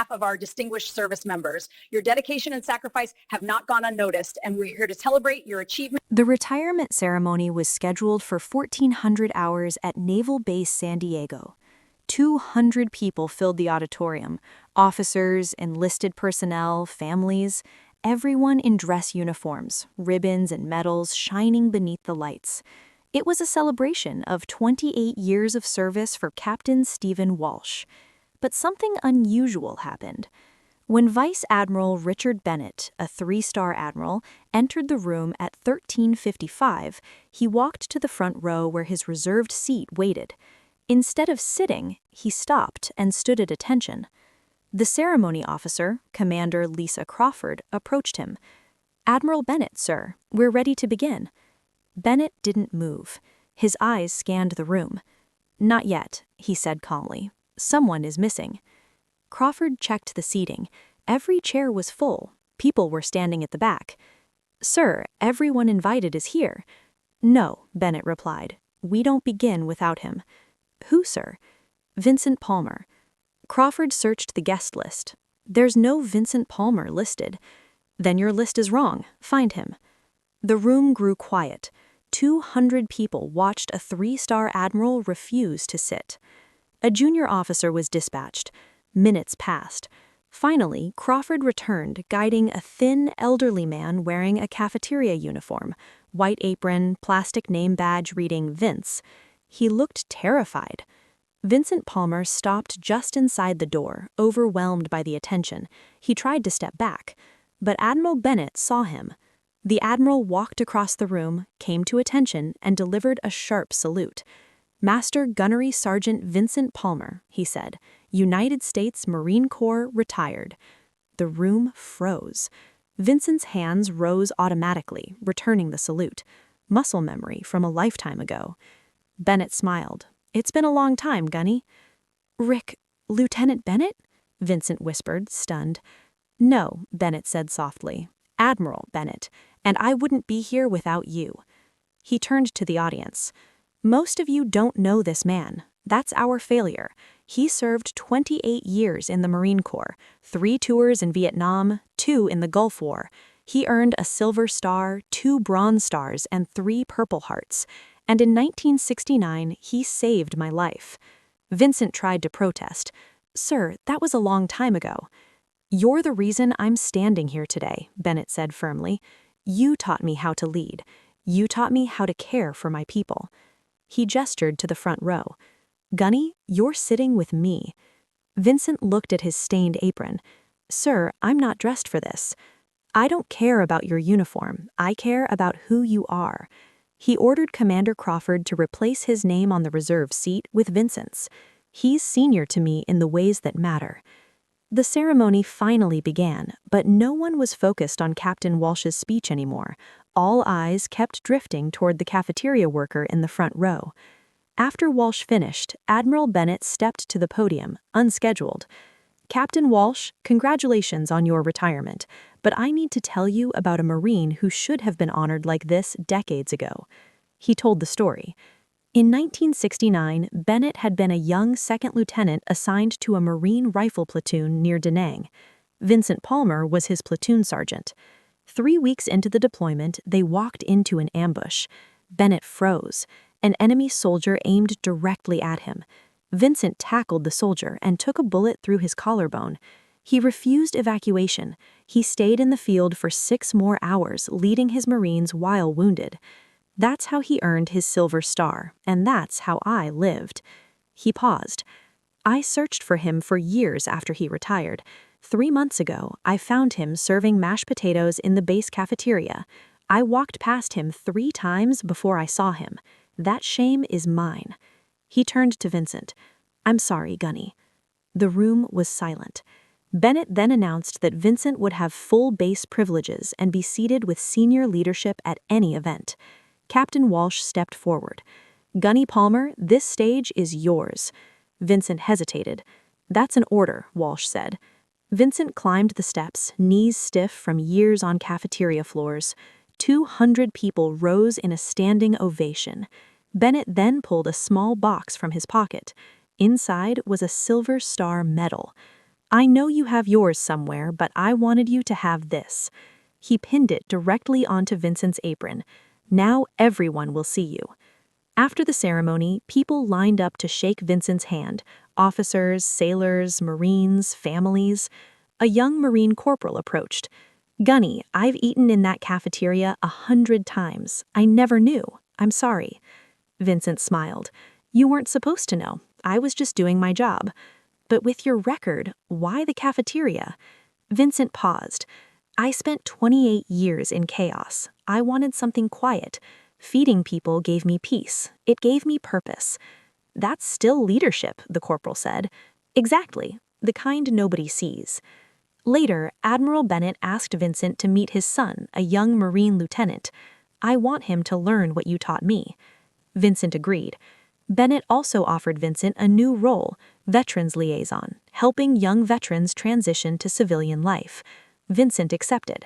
behalf of our distinguished service members. Your dedication and sacrifice have not gone unnoticed, and we're here to celebrate your achievement. The retirement ceremony was scheduled for 1400 hours at Naval Base San Diego. 200 people filled the auditorium, officers, enlisted personnel, families, everyone in dress uniforms, ribbons and medals shining beneath the lights. It was a celebration of 28 years of service for Captain Stephen Walsh. But something unusual happened. When Vice Admiral Richard Bennett, a 3-star admiral, entered the room at 13:55, he walked to the front row where his reserved seat waited. Instead of sitting, he stopped and stood at attention. The ceremony officer, Commander Lisa Crawford, approached him. "Admiral Bennett, sir, we're ready to begin." Bennett didn't move. His eyes scanned the room. "Not yet," he said calmly. "Someone is missing." Crawford checked the seating. Every chair was full. People were standing at the back. "Sir, everyone invited is here." "No," Bennett replied. "We don't begin without him." "Who, sir?" "Vincent Palmer." Crawford searched the guest list. "There's no Vincent Palmer listed." "Then your list is wrong. Find him." The room grew quiet. 200 people watched a 3-star admiral refuse to sit. A junior officer was dispatched. Minutes passed. Finally, Crawford returned, guiding a thin, elderly man wearing a cafeteria uniform, white apron, plastic name badge reading Vince. He looked terrified. Vincent Palmer stopped just inside the door, overwhelmed by the attention. He tried to step back, but Admiral Bennett saw him. The admiral walked across the room, came to attention, and delivered a sharp salute. "Master Gunnery Sergeant Vincent Palmer," he said, "United States Marine Corps retired." The room froze. Vincent's hands rose automatically, returning the salute. Muscle memory from a lifetime ago. Bennett smiled. "It's been a long time, Gunny." "Rick, Lieutenant Bennett?" Vincent whispered, stunned. "No," Bennett said softly. "Admiral Bennett, and I wouldn't be here without you." He turned to the audience. "Most of you don't know this man. That's our failure. He served 28 years in the Marine Corps, 3 tours in Vietnam, 2 in the Gulf War. He earned a Silver Star, 2 Bronze Stars, and 3 Purple Hearts. And in 1969, he saved my life." Vincent tried to protest. "Sir, that was a long time ago." "You're the reason I'm standing here today," Bennett said firmly. "You taught me how to lead. You taught me how to care for my people." He gestured to the front row. "Gunny, you're sitting with me." Vincent looked at his stained apron. "Sir, I'm not dressed for this." "I don't care about your uniform. I care about who you are." He ordered Commander Crawford to replace his name on the reserve seat with Vincent's. "He's senior to me in the ways that matter." The ceremony finally began, but no one was focused on Captain Walsh's speech anymore. All eyes kept drifting toward the cafeteria worker in the front row. After Walsh finished, Admiral Bennett stepped to the podium, unscheduled. "Captain Walsh, congratulations on your retirement, but I need to tell you about a Marine who should have been honored like this decades ago." He told the story. In 1969, Bennett had been a young second lieutenant assigned to a Marine rifle platoon near Da Nang. Vincent Palmer was his platoon sergeant. 3 weeks into the deployment, they walked into an ambush. Bennett froze. An enemy soldier aimed directly at him. Vincent tackled the soldier and took a bullet through his collarbone. He refused evacuation. He stayed in the field for 6 more hours, leading his Marines while wounded. That's how he earned his Silver Star, and that's how I lived. He paused. "I searched for him for years after he retired. 3 months ago, I found him serving mashed potatoes in the base cafeteria. I walked past him 3 times before I saw him. That shame is mine." He turned to Vincent. "I'm sorry, Gunny." The room was silent. Bennett then announced that Vincent would have full base privileges and be seated with senior leadership at any event. Captain Walsh stepped forward. "Gunny Palmer, this stage is yours." Vincent hesitated. "That's an order," Walsh said. Vincent climbed the steps, knees stiff from years on cafeteria floors. 200 people rose in a standing ovation. Bennett then pulled a small box from his pocket. Inside was a Silver Star medal. I know you have yours somewhere, but I wanted you to have this." He pinned it directly onto Vincent's apron. "Now everyone will see you." After the ceremony, people lined up to shake Vincent's hand. Officers, sailors, Marines, families. A young Marine corporal approached. "Gunny, I've eaten in that cafeteria 100 times. I never knew. I'm sorry." Vincent smiled. "You weren't supposed to know. I was just doing my job." "But with your record, why the cafeteria?" Vincent paused. "I spent 28 years in chaos. I wanted something quiet. Feeding people gave me peace. It gave me purpose." "That's still leadership," the corporal said. "Exactly. The kind nobody sees." Later, Admiral Bennett asked Vincent to meet his son, a young Marine lieutenant. "I want him to learn what you taught me." Vincent agreed. Bennett also offered Vincent a new role, veterans liaison, helping young veterans transition to civilian life. Vincent accepted.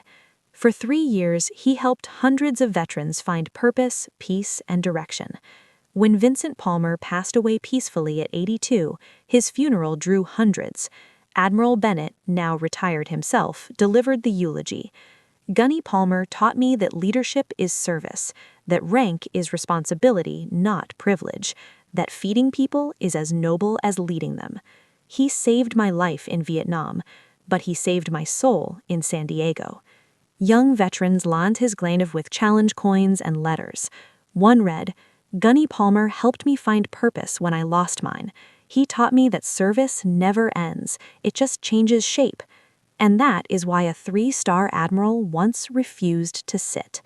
For 3 years, he helped hundreds of veterans find purpose, peace, and direction. When Vincent Palmer passed away peacefully at 82, his funeral drew hundreds. Admiral Bennett, now retired himself, delivered the eulogy. "Gunny Palmer taught me that leadership is service, that rank is responsibility, not privilege, that feeding people is as noble as leading them. He saved my life in Vietnam, but he saved my soul in San Diego." Young veterans lined his glaive with challenge coins and letters. One read, "Gunny Palmer helped me find purpose when I lost mine. He taught me that service never ends, it just changes shape." And that is why a 3-star admiral once refused to sit.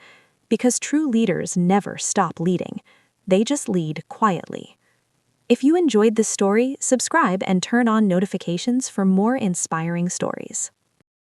Because true leaders never stop leading. They just lead quietly. If you enjoyed this story, subscribe and turn on notifications for more inspiring stories.